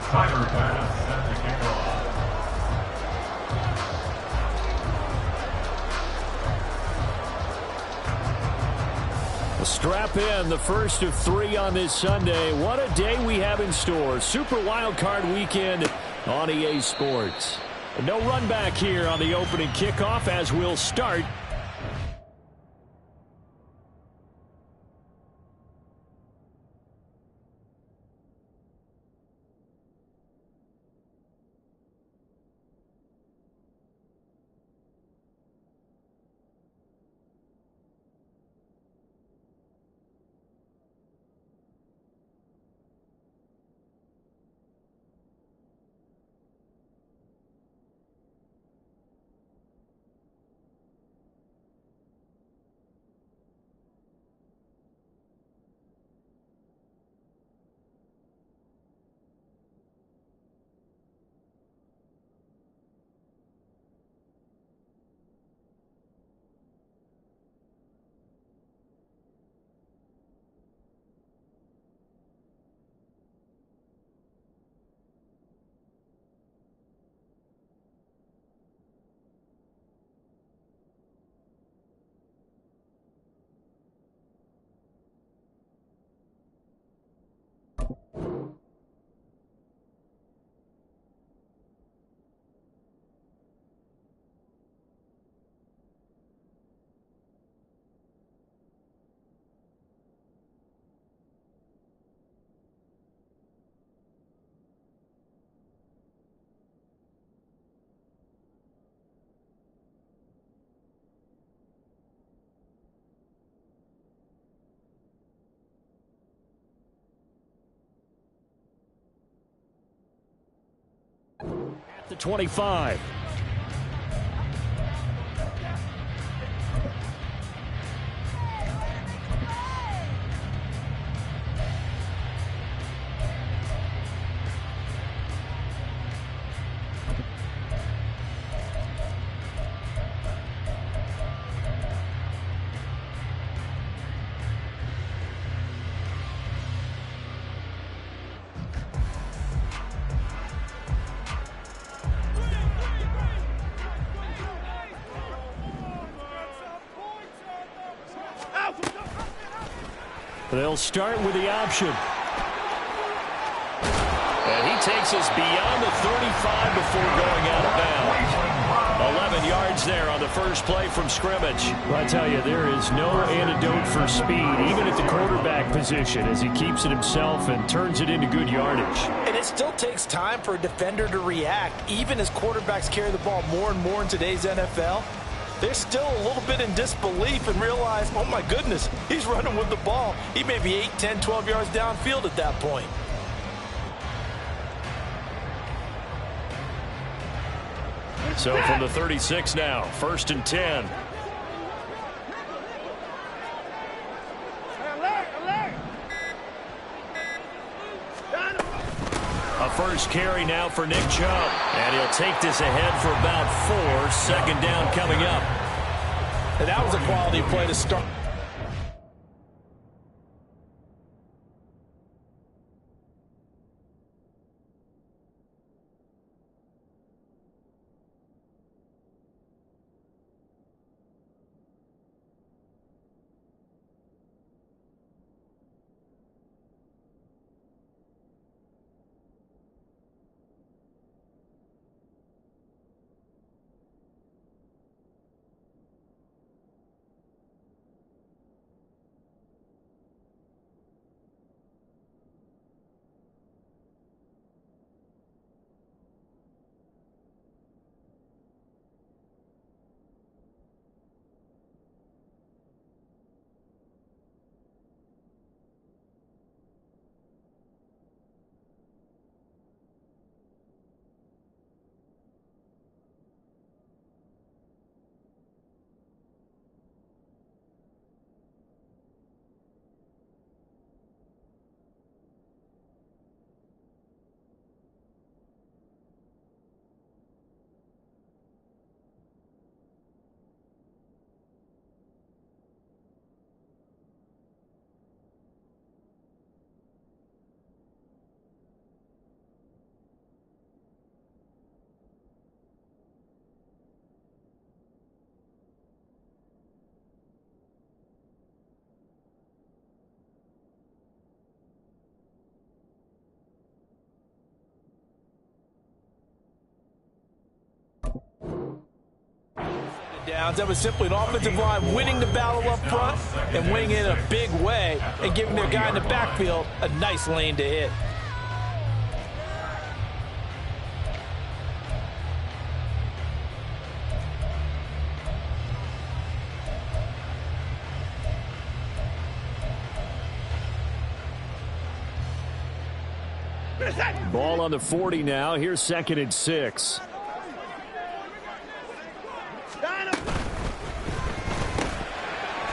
Tiger pass at the kickoff. Strap in, the first of 3 on this Sunday. What a day we have in store. Super Wild Card Weekend on EA Sports. No run back here on the opening kickoff as we'll start. At the 25. They'll start with the option. And he takes us beyond the 35 before going out of bounds. 11 yards there on the first play from scrimmage. Well, I tell you, there is no antidote for speed, even at the quarterback position, as he keeps it himself and turns it into good yardage. And it still takes time for a defender to react, even as quarterbacks carry the ball more and more in today's NFL. They're still a little bit in disbelief and realize, oh my goodness, he's running with the ball. He may be 8, 10, 12 yards downfield at that point. So from the 36 now, 1st and 10. A first carry now for Nick Chubb. And he'll take this ahead for about 4. Second down coming up. And that was a quality play to start. downs. That was simply an offensive line winning the battle up front and winning it in a big way and giving their guy in the backfield a nice lane to hit. Ball on the 40 now. Here's 2nd and 6.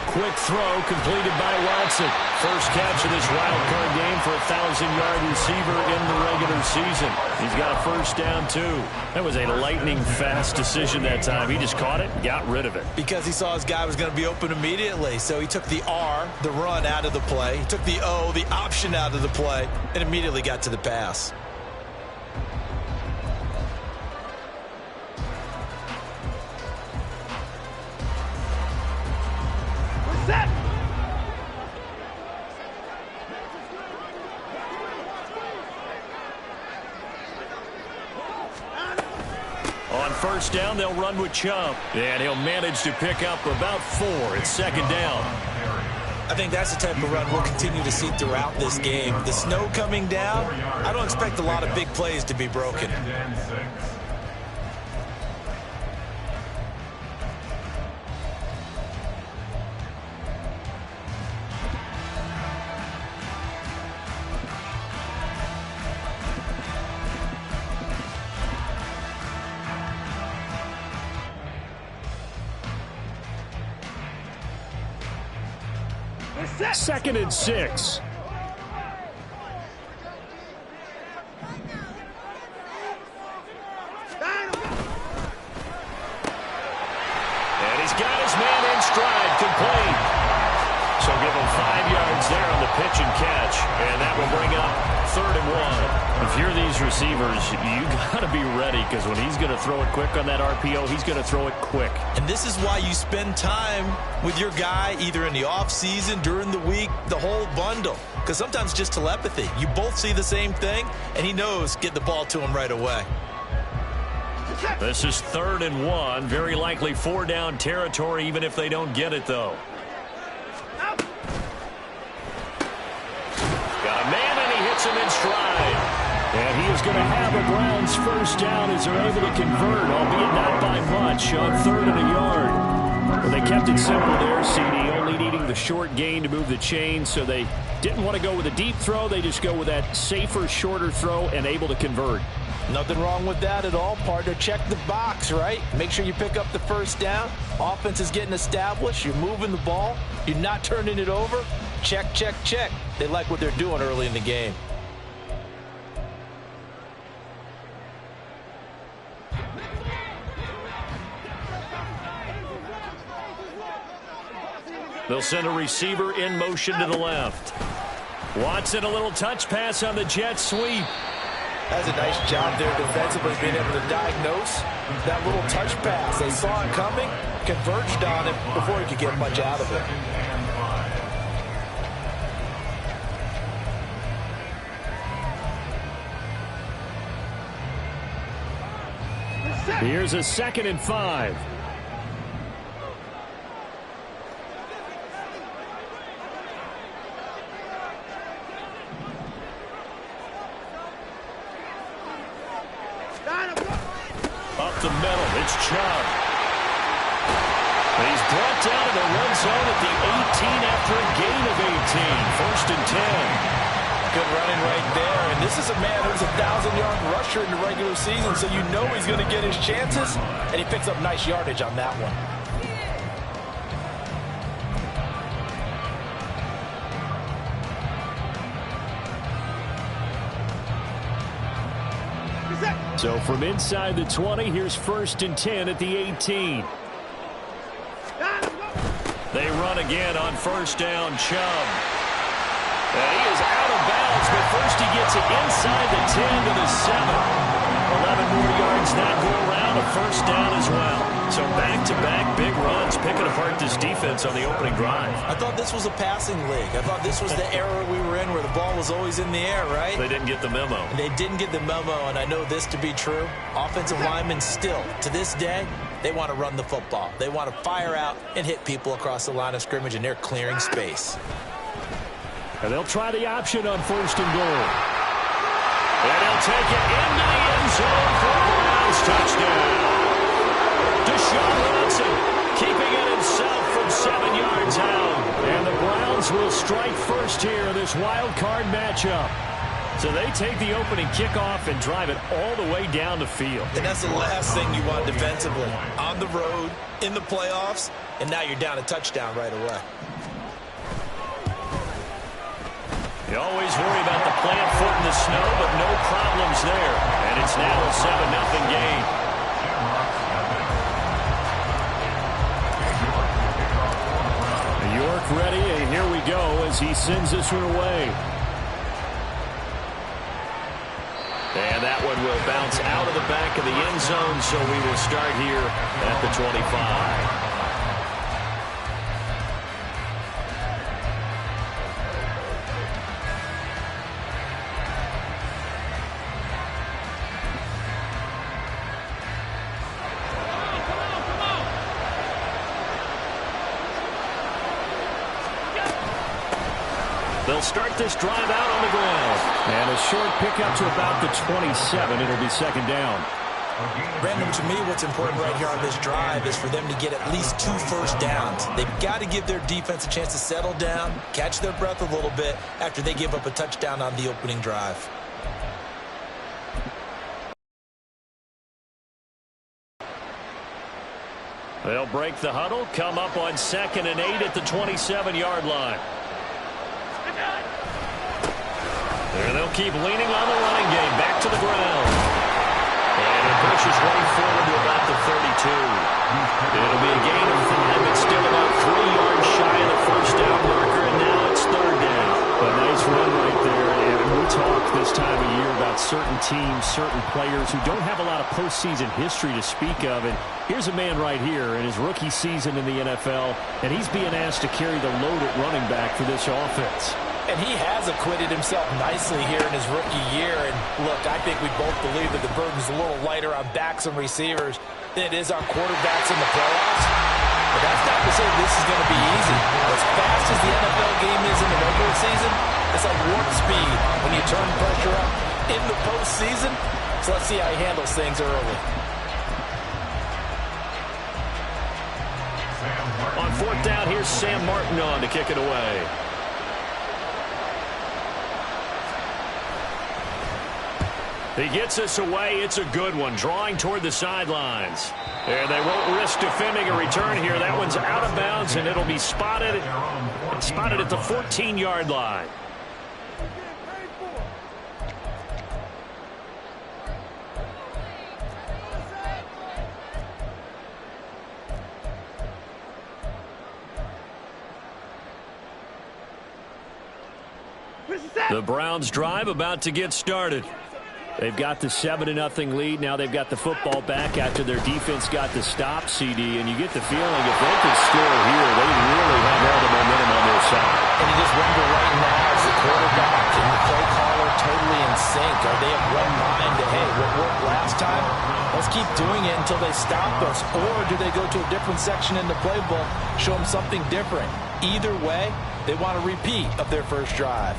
Quick throw completed by Watson. First catch of this wild card game for a 1,000-yard receiver in the regular season. He's got a first down, too. That was a lightning-fast decision that time. He just caught it and got rid of it. Because he saw his guy was going to be open immediately. So he took the R, the run, out of the play. He took the O, the option, out of the play, and immediately got to the pass. On first down, they'll run with Chubb. And he'll manage to pick up about 4. It's 2nd down. I think that's the type of run we'll continue to see throughout this game. The snow coming down, I don't expect a lot of big plays to be broken. Second and 6. And he's got his man in stride, complete. So give him 5 yards there on the pitch and catch. And that will bring up 3rd and 1. If you're these receivers, you got to be ready, because when he's going to throw it quick on that RPO, he's going to throw it quick. And this is why you spend time with your guy either in the offseason, during the week, the whole bundle. Because sometimes just telepathy. You both see the same thing, and he knows get the ball to him right away. This is 3rd and 1. Very likely 4-down territory, even if they don't get it, though. Got a man, and he hits him in stride. And he is going to have a Browns first down as they're able to convert, albeit not by much, on 3rd and a yard. Well, they kept it simple there, CD, only needing the short gain to move the chain, so they didn't want to go with a deep throw. They just go with that safer, shorter throw and able to convert. Nothing wrong with that at all, partner. Check the box, right? Make sure you pick up the first down. Offense is getting established. You're moving the ball. You're not turning it over. Check, check, check. They like what they're doing early in the game. They'll send a receiver in motion to the left. Watson, a little touch pass on the jet sweep. That's a nice job there defensively, being able to diagnose that little touch pass. They saw it coming, converged on it before he could get much out of it. Here's a 2nd and 5. Up the middle, it's Chubb. He's brought down to the red zone at the 18 after a gain of 18. 1st and 10. Good running right there. And this is a man who's a 1,000-yard rusher in the regular season, so you know he's going to get his chances, and he picks up nice yardage on that one. So from inside the 20, here's 1st and 10 at the 18. They run again on 1st down, Chubb. And he is out of bounds, but first he gets it inside the 10 to the 7. 11 more yards that go around, a 1st down as well. So back-to-back big runs, picking apart this defense on the opening drive. I thought this was a passing league. I thought this was the era we were in where the ball was always in the air, right? They didn't get the memo. They didn't get the memo, and I know this to be true. Offensive linemen still, to this day, They want to run the football. They want to fire out and hit people across the line of scrimmage, and they're clearing space. And they'll try the option on 1st and goal. And he'll take it into the end zone for a Browns touchdown. Deshaun Watson keeping it himself from 7 yards out. And the Browns will strike first here in this wild card matchup. So they take the opening kickoff and drive it all the way down the field. And that's the last thing you want defensively. On the road, in the playoffs, and now you're down a touchdown right away. You always worry about the plant foot in the snow, but no problems there. And it's now a 7-0 game. York ready, and here we go as he sends this one away. And that one will bounce out of the back of the end zone, so we will start here at the 25. They'll start this drive out on the ground. And a short pickup to about the 27. It'll be 2nd down. Brandon, to me, what's important right here on this drive is for them to get at least 2 first downs. They've got to give their defense a chance to settle down, catch their breath a little bit after they give up a touchdown on the opening drive. They'll break the huddle, come up on 2nd and 8 at the 27-yard line. There they'll keep leaning on the running game. Back to the ground. And it pushes right forward to about the 32. It'll be a gain of 5, but still about 3 yards shy of the first down marker, and now it's 3rd down. A nice run right there. And we talk this time of year about certain teams, certain players who don't have a lot of postseason history to speak of. And here's a man right here in his rookie season in the NFL, and he's being asked to carry the load at running back for this offense. And he has acquitted himself nicely here in his rookie year. And look, I think we both believe that the burden's a little lighter on backs and receivers than it is on quarterbacks in the playoffs. But that's not to say this is going to be easy. As fast as the NFL game is in the regular season, it's like warp speed when you turn pressure up in the postseason. So let's see how he handles things early. On 4th down, here's Sam Martin on to kick it away. He gets us away. It's a good one. Drawing toward the sidelines. And they won't risk defending a return here. That one's out of bounds, and it'll be spotted at the 14-yard line. The Browns drive about to get started. They've got the 7-0 lead. Now they've got the football back after their defense got the stop, CD. And you get the feeling if they could score here, they really have all the momentum on their side. And you just wonder right now, is the quarterback and the play caller totally in sync? Are they of one mind that, hey, what worked last time? Let's keep doing it until they stop us. Or do they go to a different section in the playbook, show them something different? Either way, they want a repeat of their first drive.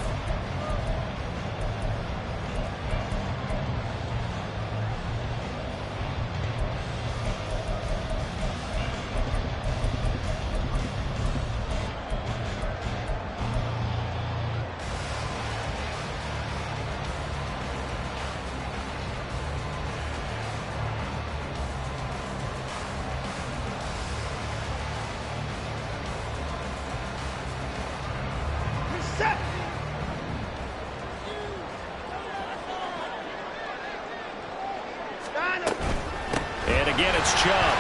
And again, it's Chubb.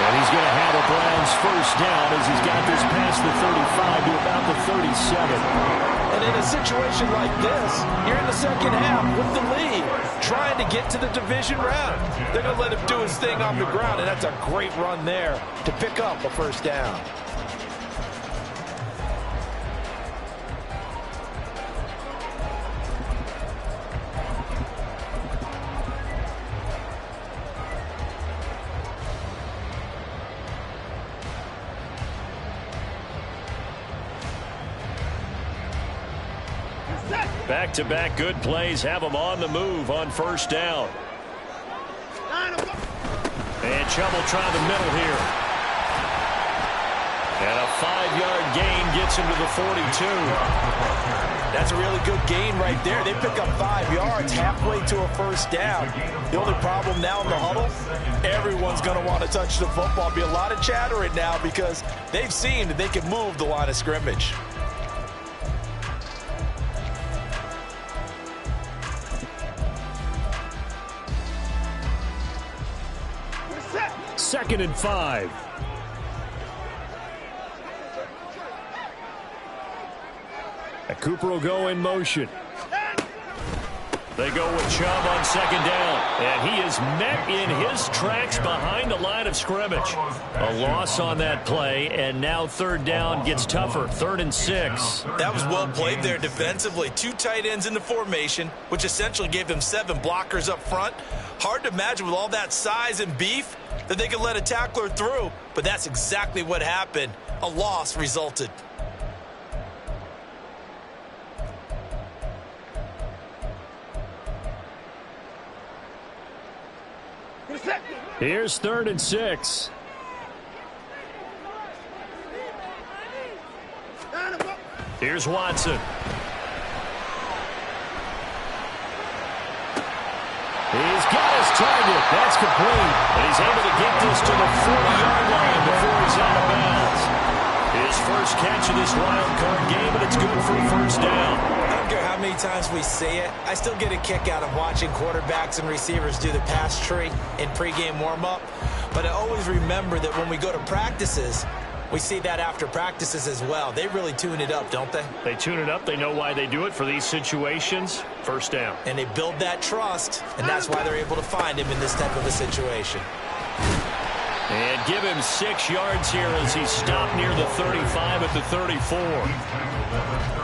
And he's going to have a Browns first down as he's got this past the 35 to about the 37. And in a situation like this, you're in the second half with the lead, trying to get to the division round. They're going to let him do his thing on the ground, and that's a great run there to pick up a first down. Back-to-back good plays have them on the move on first down. And Chubb will try the middle here. And a 5-yard gain gets him to the 42. That's a really good gain right there. They pick up 5 yards halfway to a first down. The only problem now in the huddle, everyone's going to want to touch the football. Be a lot of chattering now because they've seen that they can move the line of scrimmage. Second and 5. Cooper will go in motion. They go with Chubb on second down. And he is met in his tracks behind the line of scrimmage. A loss on that play, and now third down gets tougher. 3rd and 6. That was well played there defensively. 2 tight ends in the formation, which essentially gave them 7 blockers up front. Hard to imagine with all that size and beef that they could let a tackler through, but that's exactly what happened. A loss resulted. Here's 3rd and 6. Here's Watson. He's got his target. That's complete. And he's able to get this to the 40-yard line before he's out of bounds. His first catch of this wild card game, and it's good for a first down. I don't care how many times we say it, I still get a kick out of watching quarterbacks and receivers do the pass tree in pregame warm-up. But I always remember that when we go to practices, we see that after practices as well. They really tune it up, don't they? They tune it up. They know why they do it for these situations. First down. And they build that trust, and that's why they're able to find him in this type of a situation. And give him 6 yards here as he's stopped near the 35 at the 34.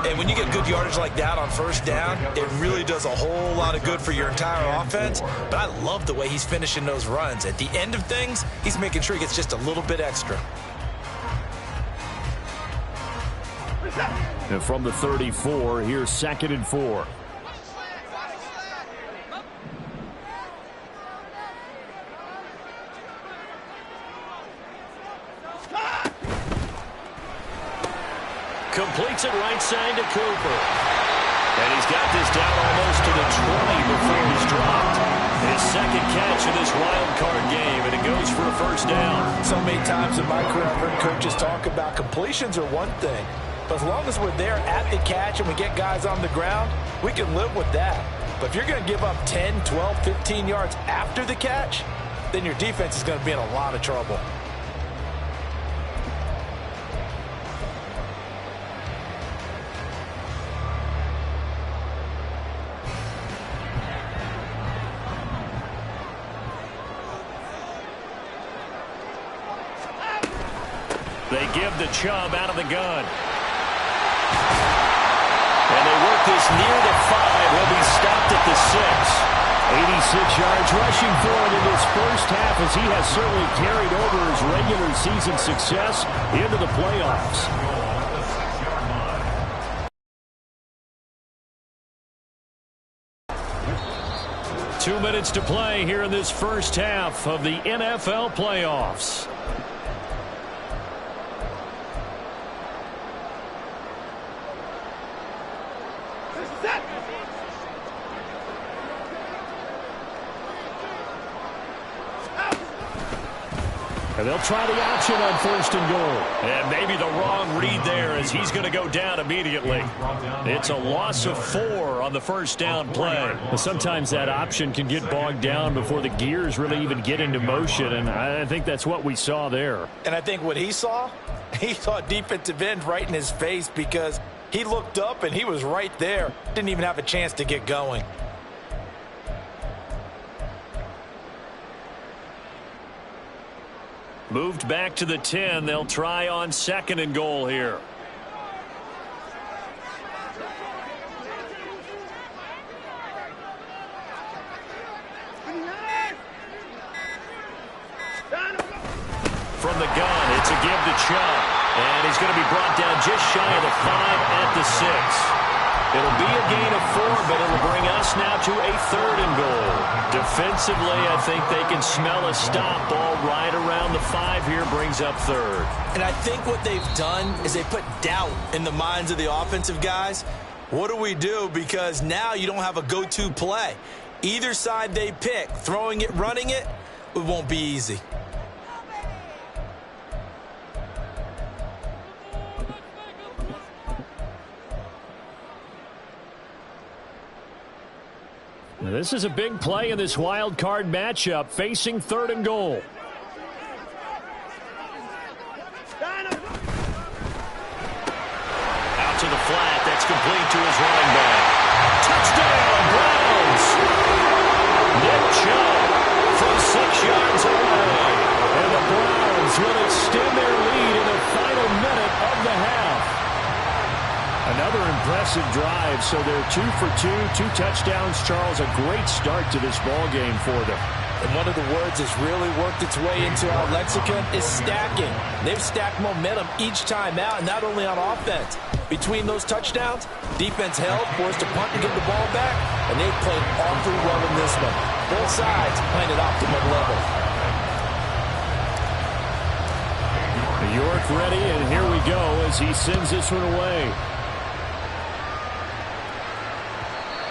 And when you get good yardage like that on first down, it really does a whole lot of good for your entire offense. But I love the way he's finishing those runs. At the end of things, he's making sure he gets just a little bit extra. And from the 34, here's 2nd and 4. Completes it right side to Cooper. And he's got this down almost to the 20 before he's dropped. His second catch of this wild card game, and it goes for a first down. So many times in my career, I've heard coaches talk about completions are one thing. But as long as we're there at the catch and we get guys on the ground, we can live with that. But if you're going to give up 10, 12, 15 yards after the catch, then your defense is going to be in a lot of trouble. They give the Chubb out of the gun. And they work this near the 5. He'll be stopped at the 6. 86 yards rushing for him in this first half as he has certainly carried over his regular season success into the playoffs. 2 minutes to play here in this first half of the NFL playoffs. And they'll try the option on 1st and goal. And maybe the wrong read there as he's going to go down immediately. It's a loss of 4 on the first down play. Sometimes that option can get bogged down before the gears really even get into motion, and I think that's what we saw there. And I think what he saw defensive end right in his face because he looked up and he was right there. Didn't even have a chance to get going. Moved back to the 10. They'll try on 2nd and goal here. From the gun, it's a give to Chubb. And he's going to be brought down just shy of the 5 at the 6. It'll be a gain of 4, but it'll bring us now to a 3rd and goal. Defensively, I think they can smell a stop. Ball right around the 5 here brings up 3rd. And I think what they've done is they put doubt in the minds of the offensive guys. What do we do? Because now you don't have a go-to play. Either side they pick, throwing it, running it, it won't be easy. This is a big play in this wild card matchup, facing 3rd and goal. Out to the flat. That's complete to his running back. Touchdown, Browns! Nick Chubb from 6 yards away. And the Browns will extend their lead in the final minute of the half. Another impressive drive, so they're 2 for 2, 2 touchdowns. Charles, a great start to this ball game for them. And one of the words that's really worked its way into our lexicon is stacking. They've stacked momentum each time out, and not only on offense. Between those touchdowns, defense held, forced to punt to get the ball back, and they played awfully well in this one. Both sides playing at optimum level. York ready, and here we go as he sends this one away.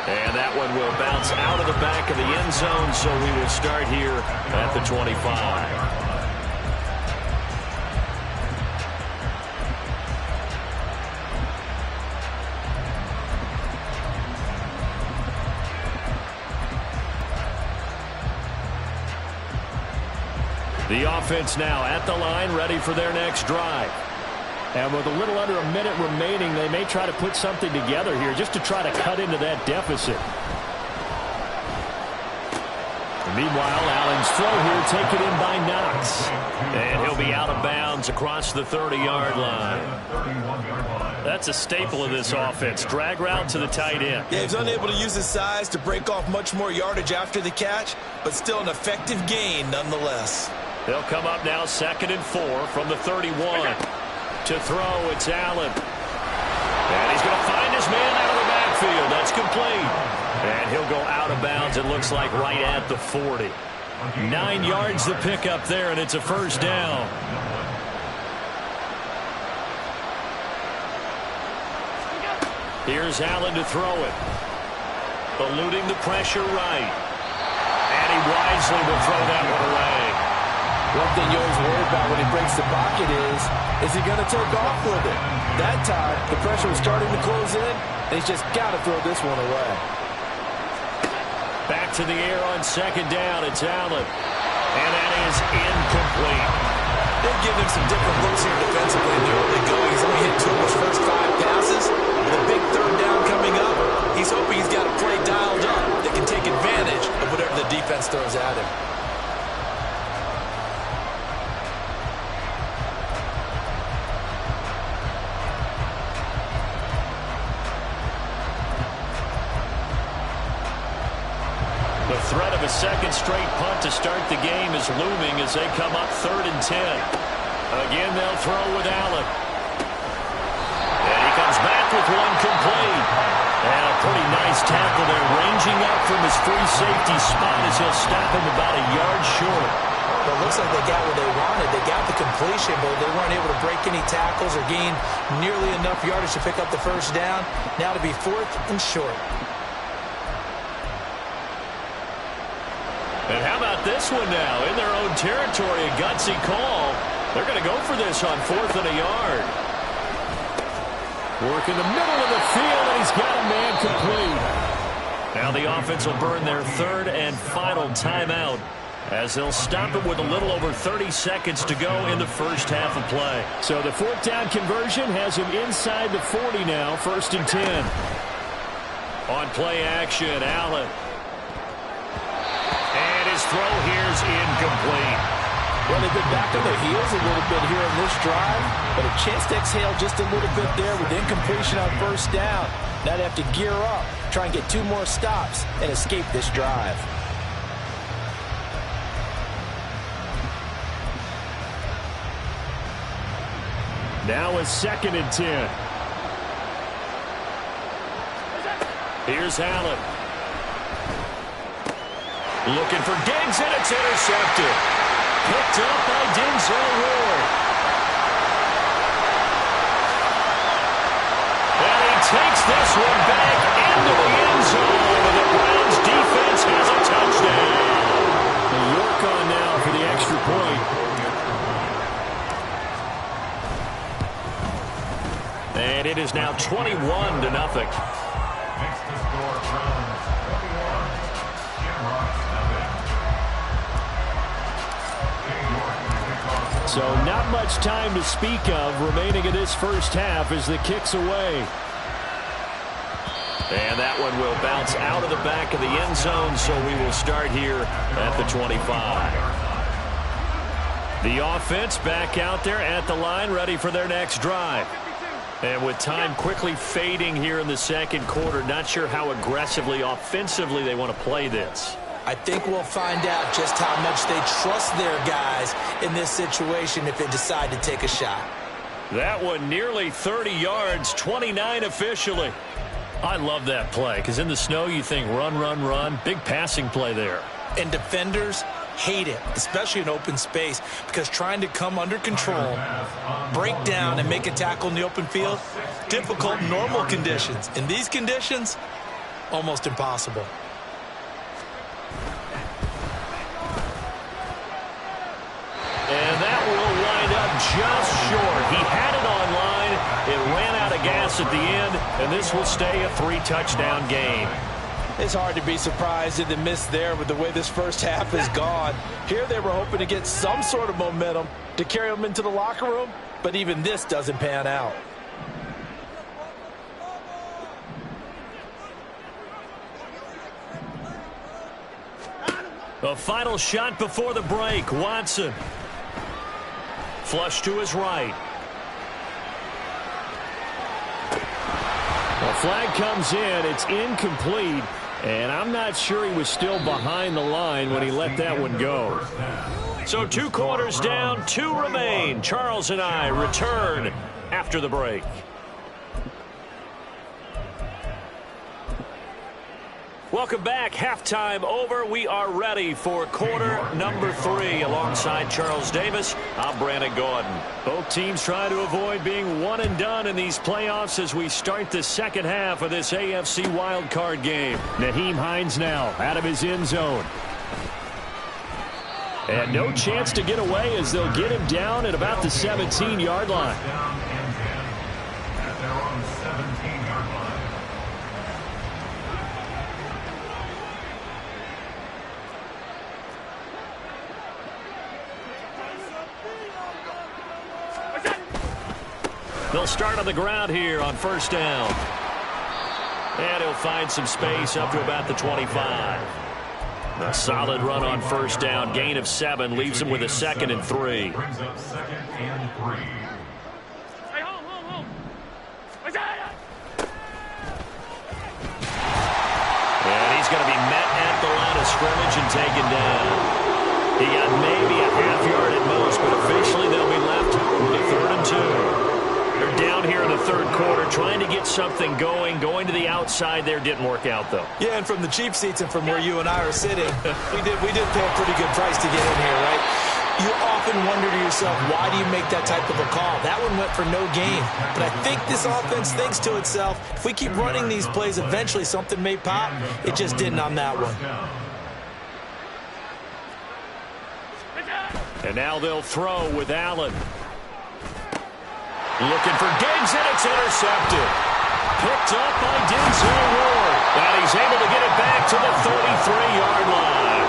And that one will bounce out of the back of the end zone, so we will start here at the 25. The offense now at the line, ready for their next drive. And with a little under a minute remaining, they may try to put something together here just to try to cut into that deficit. Meanwhile, Allen's throw here taken in by Knox. And he'll be out of bounds across the 30-yard line. That's a staple of this offense. Drag route to the tight end. Yeah, he's unable to use his size to break off much more yardage after the catch, but still an effective gain nonetheless. They'll come up now 2nd and 4 from the 31. To throw, it's Allen. And he's going to find his man out of the backfield. That's complete. And he'll go out of bounds, it looks like, right at the 40. 9 yards the pickup there, and it's a 1st down. Here's Allen to throw it. Eluding the pressure right. And he wisely will throw that one away. One thing you always worry about when he breaks the pocket is he going to take off with it? That time, the pressure was starting to close in, and he's just got to throw this one away. Back to the air on 2nd down, it's Allen. And that is incomplete. They've given him some different looks here defensively in the early going. He's only hit 2 of his first 5 passes. With a big 3rd down coming up, he's hoping he's got a play dialed up that can take advantage of whatever the defense throws at him. The threat of a 2nd straight punt to start the game is looming as they come up 3rd and 10. Again, they'll throw with Allen. And he comes back with one complete. And a pretty nice tackle there, ranging up from his free safety spot as he'll stop him about a yard short. Well, it looks like they got what they wanted. They got the completion, but they weren't able to break any tackles or gain nearly enough yardage to pick up the 1st down. Now to be 4th and short. And how about this one now? In their own territory, a gutsy call. They're going to go for this on 4th and a yard. Work in the middle of the field, and he's got a man complete. Now the offense will burn their 3rd and final timeout as they'll stop it with a little over 30 seconds to go in the first half of play. So the 4th down conversion has him inside the 40 now, 1st and 10. On play action, Allen. His throw here's incomplete. Well, they've been back on their heels a little bit here in this drive, but a chance to exhale just a little bit there with incompletion on 1st down. Now they have to gear up, try and get 2 more stops, and escape this drive. Now a 2nd and 10. Here's Allen. Looking for Diggs, and it's intercepted. Picked up by Denzel Ward. And he takes this one back into the end zone, and the Browns defense has a touchdown. And York on now for the extra point. And it is now 21-0. Makes the score Browns 21, Shamrock 7. So not much time to speak of remaining in this first half as the kick's away. And that one will bounce out of the back of the end zone, so we will start here at the 25. The offense back out there at the line, ready for their next drive. And with time quickly fading here in the second quarter, not sure how aggressively, offensively they want to play this. I think we'll find out just how much they trust their guys in this situation if they decide to take a shot. That one nearly 30 yards, 29 officially. I love that play because in the snow you think run, run, run. Big passing play there. And defenders hate it, especially in open space, because trying to come under control, break down, and make a tackle in the open field, difficult in normal conditions. In these conditions, almost impossible. And that will wind up just short. He had it on line. It ran out of gas at the end, and this will stay a 3-touchdown game. It's hard to be surprised at the miss there with the way this first half is gone. Here they were hoping to get some sort of momentum to carry them into the locker room, but even this doesn't pan out. A final shot before the break. Watson. Flush to his right. The flag comes in. It's incomplete. And I'm not sure he was still behind the line when he let that one go. So 2 quarters down, 2 remain. Charles and I return after the break. Welcome back. Halftime over. We are ready for quarter number 3. Alongside Charles Davis, I'm Brandon Gordon. Both teams trying to avoid being one and done in these playoffs as we start the second half of this AFC wildcard game. Nyheim Hines now out of his end zone. And no chance to get away as they'll get him down at about the 17-yard line. At their own 17-yard line. They'll start on the ground here on first down. And he'll find some space up to about the 25. A solid run on first down. Gain of 7 leaves him with a 2nd and 3. Brings up 2nd and 3. And he's going to be met at the line of scrimmage and taken down. He got maybe a half yard at most, but officially they'll be left with a 3rd and 2. They're down here in the third quarter trying to get something going. Going to the outside there didn't work out, though. Yeah, and from the cheap seats and from where you and I are sitting, we did pay a pretty good price to get in here, right? You often wonder to yourself, why do you make that type of a call? That one went for no gain. But I think this offense thinks to itself, if we keep running these plays, eventually something may pop. It just didn't on that one. And now they'll throw with Allen. Looking for Diggs, and it's intercepted. Picked up by Denzel Ward. And he's able to get it back to the 33-yard line.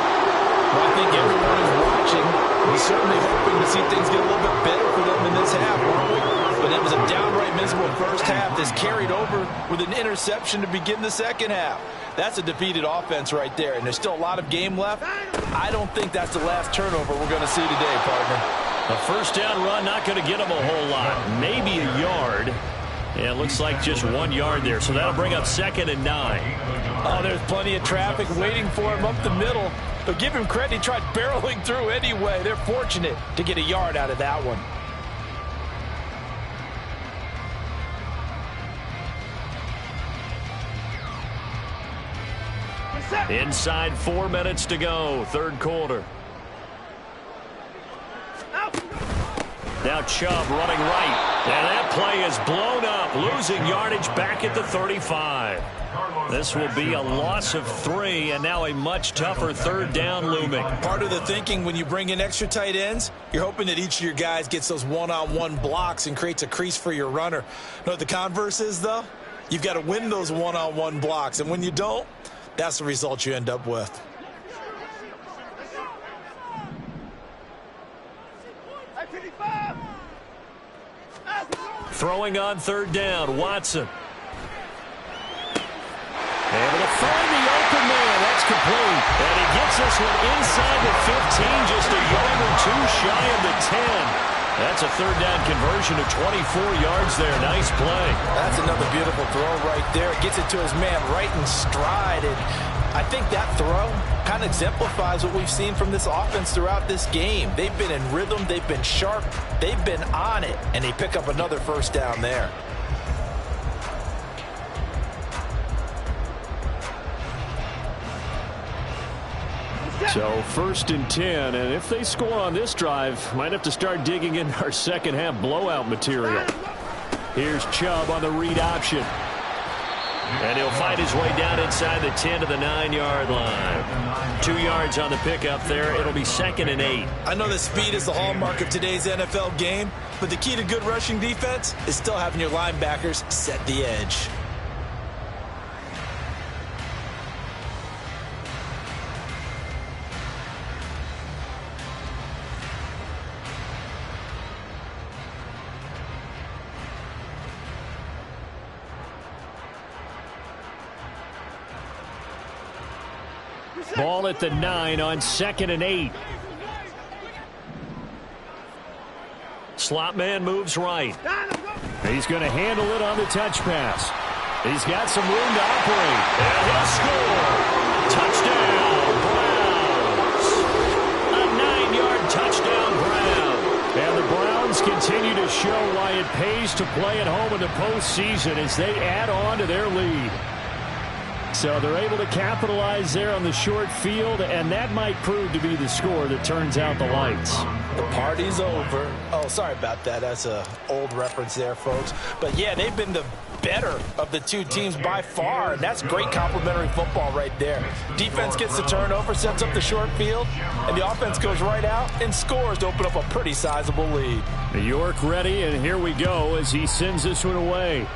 Well, I think everyone is watching. We're certainly hoping to see things get a little bit better for them in this half, aren't we? But it was a downright miserable first half that's carried over with an interception to begin the second half. That's a defeated offense right there, and there's still a lot of game left. I don't think that's the last turnover we're going to see today, partner. A first down run, not going to get him a whole lot. Maybe a yard. And it looks like just 1 yard there. So that'll bring up 2nd and 9. Oh, there's plenty of traffic waiting for him up the middle. But give him credit, he tried barreling through anyway. They're fortunate to get a yard out of that one. Inside 4 minutes to go, third quarter. Now Chubb running right. And that play is blown up, losing yardage back at the 35. This will be a loss of 3, and now a much tougher third down looming. Part of the thinking when you bring in extra tight ends, you're hoping that each of your guys gets those one-on-one blocks and creates a crease for your runner. You know what the converse is, though? You've got to win those one-on-one blocks, and when you don't, that's the result you end up with. Throwing on third down, Watson. Able to find the open man. That's complete. And he gets this one inside the 15, just a yard or two shy of the 10. That's a third down conversion of 24 yards there. Nice play. That's another beautiful throw right there. Gets it to his man right in stride. And I think that throw kind of exemplifies what we've seen from this offense throughout this game. They've been in rhythm. They've been sharp. They've been on it. And they pick up another first down there. So 1st and 10, and if they score on this drive, might have to start digging in our second half blowout material. Here's Chubb on the read option. And he'll fight his way down inside the 10 to the 9-yard line. 2 yards on the pickup there. It'll be 2nd and 8. I know that speed is the hallmark of today's NFL game, but the key to good rushing defense is still having your linebackers set the edge. Ball at the 9 on 2nd and 8. Slot man moves right. He's going to handle it on the touch pass. He's got some room to operate. And he'll score. Touchdown, Browns. A 9-yard touchdown, Browns. And the Browns continue to show why it pays to play at home in the postseason as they add on to their lead. So they're able to capitalize there on the short field, and that might prove to be the score that turns out the lights. The party's over. Oh, sorry about that. That's an old reference there, folks. But, yeah, they've been the better of the two teams by far, and that's great complementary football right there. Defense gets the turnover, sets up the short field, and the offense goes right out and scores to open up a pretty sizable lead. New York ready, and here we go as he sends this one away.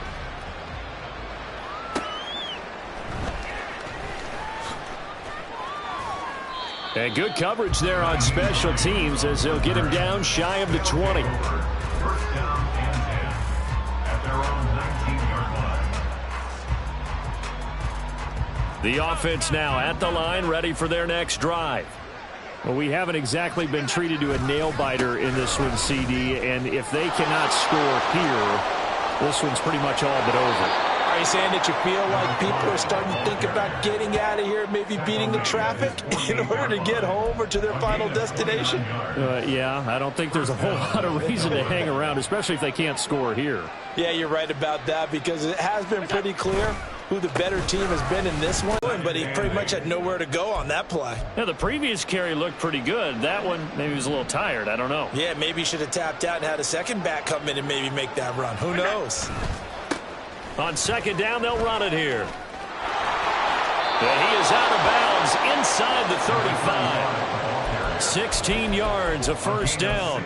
And good coverage there on special teams as they'll get him down shy of the 20. First down and 10 at their own 19-yard line. The offense now at the line, ready for their next drive. Well, we haven't exactly been treated to a nail-biter in this one, CD, and if they cannot score here, this one's pretty much all but over. Are you saying that you feel like people are starting to think about getting out of here, maybe beating the traffic in order to get home or to their final destination? Yeah, I don't think there's a whole lot of reason to hang around, especially if they can't score here. Yeah, you're right about that because it has been pretty clear who the better team has been in this one, but he pretty much had nowhere to go on that play. Yeah, the previous carry looked pretty good. That one, maybe he was a little tired. I don't know. Yeah, maybe he should have tapped out and had a second back come in and maybe make that run. Who knows? On second down, they'll run it here. And he is out of bounds inside the 35. 16 yards, a first down.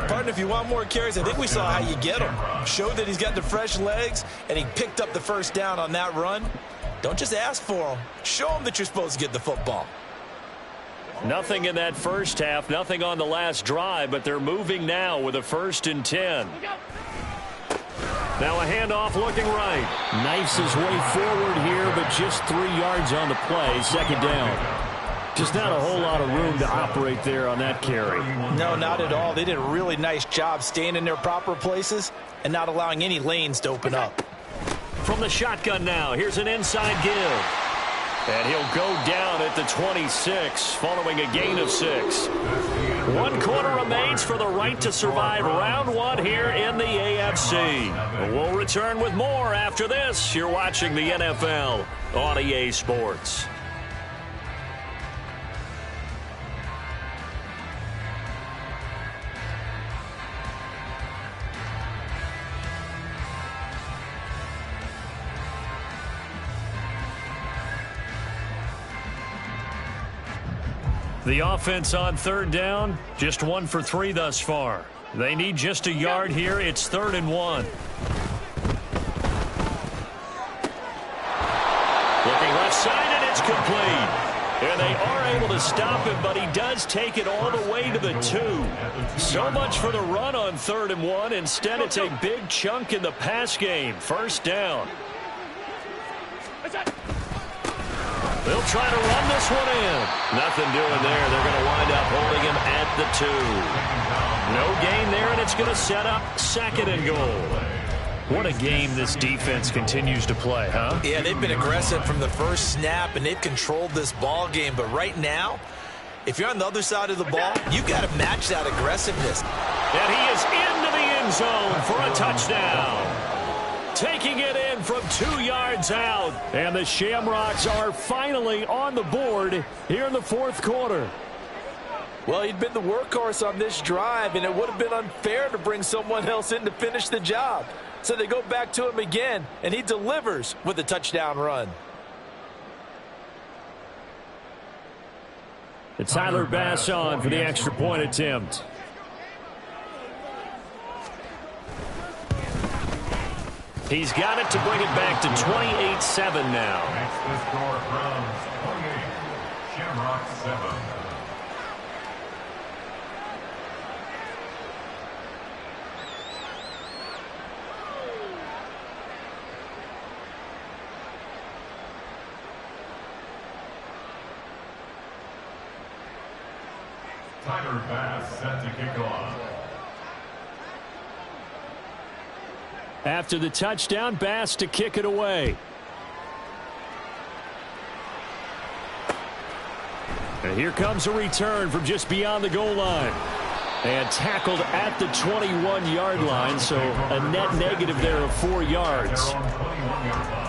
Partner, if you want more carries, I think we saw how you get them. Showed that he's got the fresh legs, and he picked up the first down on that run. Don't just ask for him. Show him that you're supposed to get the football. Nothing in that first half, nothing on the last drive, but they're moving now with a 1st and 10. Now a handoff looking right. Knifes his way forward here, but just 3 yards on the play. Second down. Just not a whole lot of room to operate there on that carry. No, not at all. They did a really nice job staying in their proper places and not allowing any lanes to open up. From the shotgun now, here's an inside give. And he'll go down at the 26 following a gain of 6. 1 quarter remains for the right to survive round 1 here in the AFC. We'll return with more after this. You're watching the NFL on EA Sports. The offense on third down, just 1 for 3 thus far. They need just a yard here. It's 3rd and 1. Looking left side, and it's complete. And they are able to stop him, but he does take it all the way to the 2. So much for the run on 3rd and 1. Instead, it's a big chunk in the pass game. 1st down. They'll try to run this one in. Nothing doing there. They're going to wind up holding him at the 2. No gain there, and it's going to set up 2nd and goal. What a game this defense continues to play, huh? Yeah, they've been aggressive from the first snap, and they've controlled this ball game. But right now, if you're on the other side of the ball, you've got to match that aggressiveness. And he is into the end zone for a touchdown. Taking it in from 2 yards out. And the Shamrocks are finally on the board here in the 4th quarter. Well, he'd been the workhorse on this drive, and it would have been unfair to bring someone else in to finish the job. So they go back to him again, and he delivers with a touchdown run. It's Tyler Bass on for the extra point attempt. He's got it to bring it back to 28-7 now. Makes the score from 28, Shamrock 7. Tyler Bass set to kick off. After the touchdown, Bass to kick it away. And here comes a return from just beyond the goal line. And tackled at the 21-yard line, so a net negative there of 4 yards. They're on 21-yard line.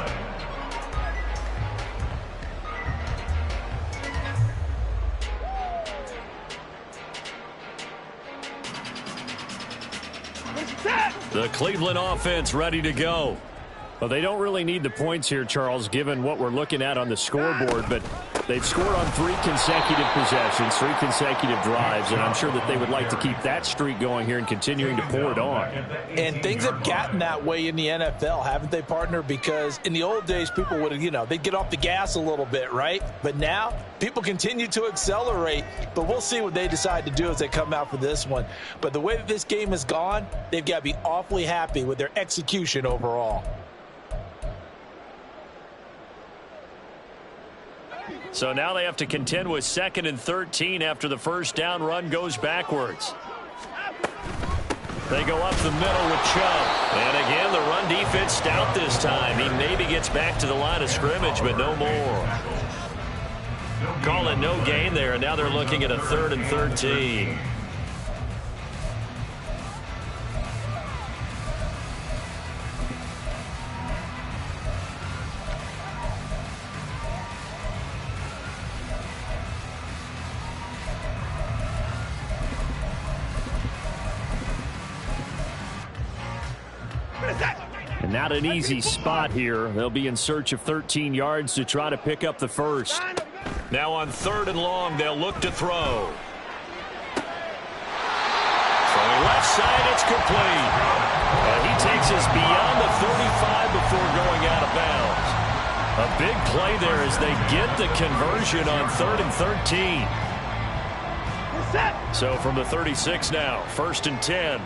The Cleveland offense ready to go. Well, they don't really need the points here, Charles, given what we're looking at on the scoreboard, but they've scored on 3 consecutive possessions, 3 consecutive drives, and I'm sure that they would like to keep that streak going here and continuing to pour it on. And things have gotten that way in the NFL, haven't they, partner? Because in the old days, people would, they'd get off the gas a little bit, right? But now, people continue to accelerate, but we'll see what they decide to do as they come out for this one. But the way that this game has gone, they've got to be awfully happy with their execution overall. So now they have to contend with 2nd and 13 after the first down run goes backwards. They go up the middle with Chubb. And again, the run defense stout this time. He maybe gets back to the line of scrimmage, but no more. Call it no gain there, and now they're looking at a 3rd and 13. And not an easy spot here. They'll be in search of 13 yards to try to pick up the first. Now on 3rd and long, they'll look to throw. Throwing left side, it's complete. And he takes us beyond the 35 before going out of bounds. A big play there as they get the conversion on 3rd and 13. So from the 36 now, 1st and 10.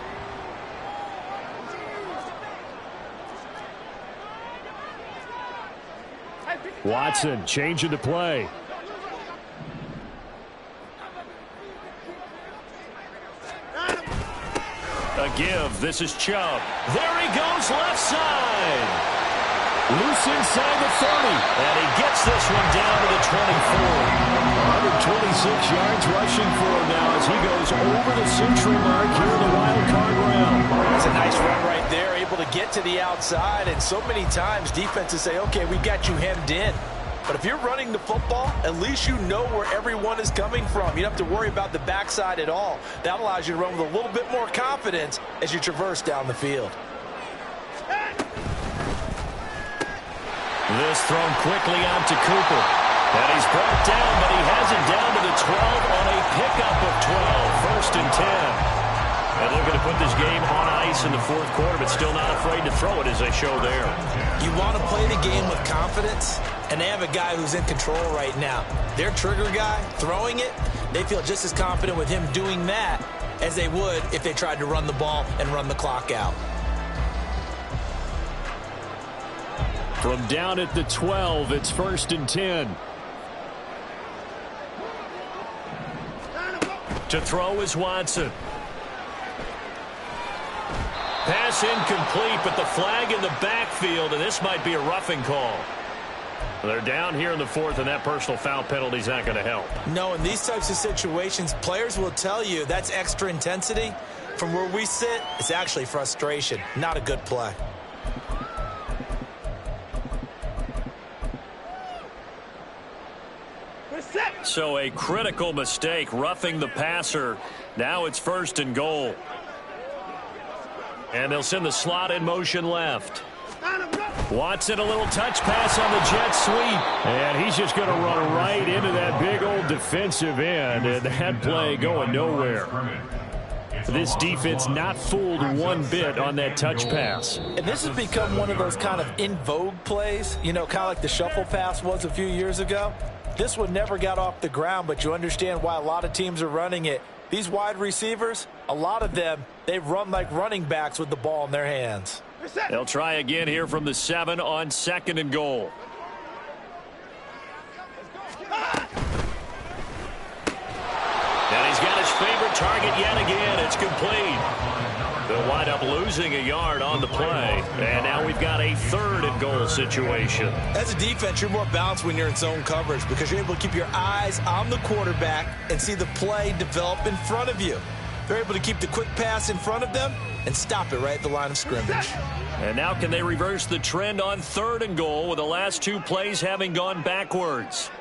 Watson changing the play. A give. This is Chubb. There he goes left side. Loose inside the 30. And he gets this one down to the 24. 126 yards rushing for him now as he goes over the century mark here in the wild card round. That's a nice run right there, able to get to the outside. And so many times defenses say, okay, we got you hemmed in. But if you're running the football, at least you know where everyone is coming from. You don't have to worry about the backside at all. That allows you to run with a little bit more confidence as you traverse down the field. This thrown quickly out to Cooper. And he's brought down, but he has it down to the 12 on a pickup of 12. First and 10. And they're going to put this game on ice in the fourth quarter, but still not afraid to throw it as they show there. You want to play the game with confidence, and they have a guy who's in control right now. Their trigger guy, throwing it, they feel just as confident with him doing that as they would if they tried to run the ball and run the clock out. From down at the 12, it's first and 10. To throw is Watson. Pass incomplete, but the flag in the backfield, and this might be a roughing call. They're down here in the fourth, and that personal foul penalty is not going to help. No, in these types of situations, players will tell you that's extra intensity. From where we sit, it's actually frustration, not a good play. So a critical mistake, roughing the passer. Now it's first and goal. And they'll send the slot in motion left. Watson, a little touch pass on the jet sweep. And he's just going to run right into that big old defensive end. And that play going nowhere. This defense not fooled one bit on that touch pass. And this has become one of those kind of in vogue plays, you know, kind of like the shuffle pass was a few years ago. This one never got off the ground, but you understand why a lot of teams are running it. These wide receivers, a lot of them, they run like running backs with the ball in their hands. They'll try again here from the 7 on second and goal. And he's got his favorite target yet again. It's complete. They'll wind up losing a yard on the play. And now we've got a third and goal situation. As a defense, you're more balanced when you're in zone coverage because you're able to keep your eyes on the quarterback and see the play develop in front of you. They're able to keep the quick pass in front of them and stop it right at the line of scrimmage. And now can they reverse the trend on third and goal with the last two plays having gone backwards?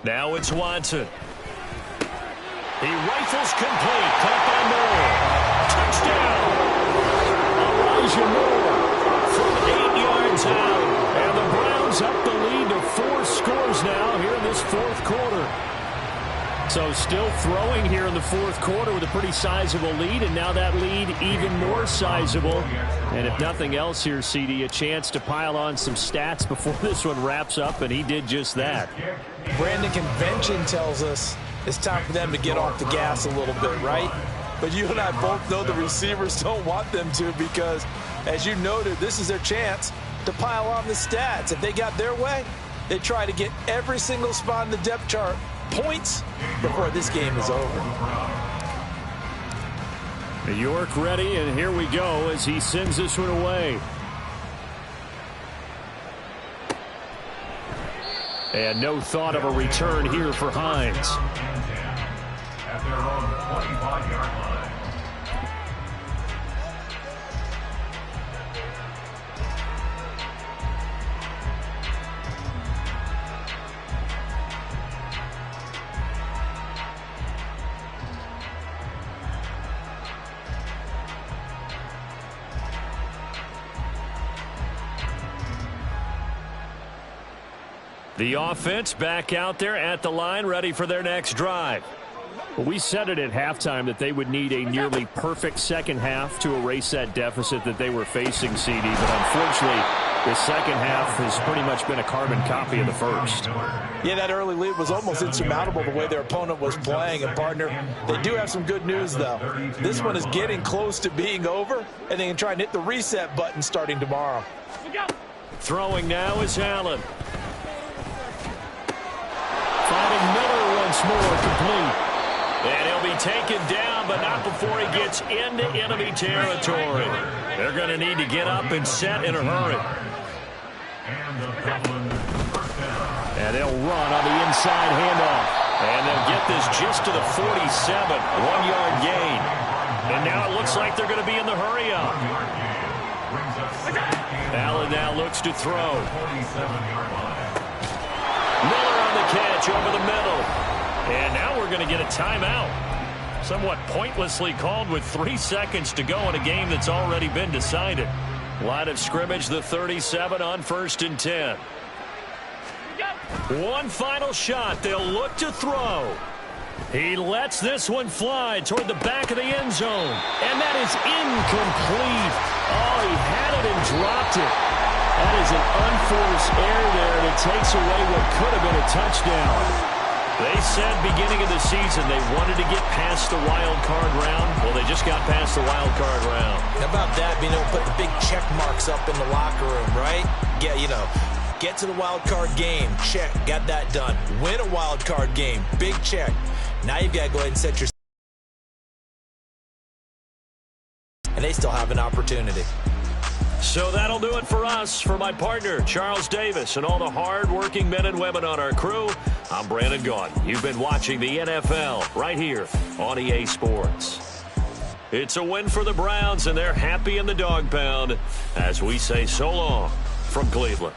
Now it's Watson. He rifles complete. Caught by Moore. Touchdown. Elijah Moore from 8 yards out. And the Browns up the lead to 4 scores now here in this fourth quarter. So still throwing here in the fourth quarter with a pretty sizable lead, and now that lead even more sizable. And if nothing else here, CD, a chance to pile on some stats before this one wraps up, and he did just that. Brandon, convention tells us it's time for them to get off the gas a little bit, right? But you and I both know the receivers don't want them to because, as you noted, this is their chance to pile on the stats. If they got their way, they try to get every single spot in the depth chart points before this game is over. York ready, and here we go as he sends this one away. And no thought of a return here for Hines. At their own 25-yard line. The offense back out there at the line, ready for their next drive. We said it at halftime that they would need a nearly perfect second half to erase that deficit that they were facing, CD. But unfortunately, the second half has pretty much been a carbon copy of the first. Yeah, that early lead was almost insurmountable the way their opponent was playing. And, partner, they do have some good news, though. This one is getting close to being over, and they can try and hit the reset button starting tomorrow. Throwing now is Allen. Finding Miller once more, complete. And he'll be taken down, but not before he gets into enemy territory. They're going to need to get up and set in a hurry. And they'll run on the inside handoff. And they'll get this just to the 47, 1-yard gain. And now it looks like they're going to be in the hurry up. Allen now looks to throw. Miller on the catch over the middle. And now we're going to get a timeout. Somewhat pointlessly called with 3 seconds to go in a game that's already been decided. Line of scrimmage, the 37 on 1st and 10. One final shot. They'll look to throw. He lets this one fly toward the back of the end zone. And that is incomplete. Oh, he had it and dropped it. That is an unforced error there, and it takes away what could have been a touchdown. They said beginning of the season they wanted to get past the wild card round. Well, they just got past the wild card round. How about that, being able to put the big check marks up in the locker room, right? Get to the wild card game. Check. Got that done. Win a wild card game. Big check. Now you've got to go ahead and set your... And they still have an opportunity. So that'll do it for us. For my partner, Charles Davis, and all the hard-working men and women on our crew, I'm Brandon Gaudin. You've been watching the NFL right here on EA Sports. It's a win for the Browns, and they're happy in the dog pound as we say so long from Cleveland.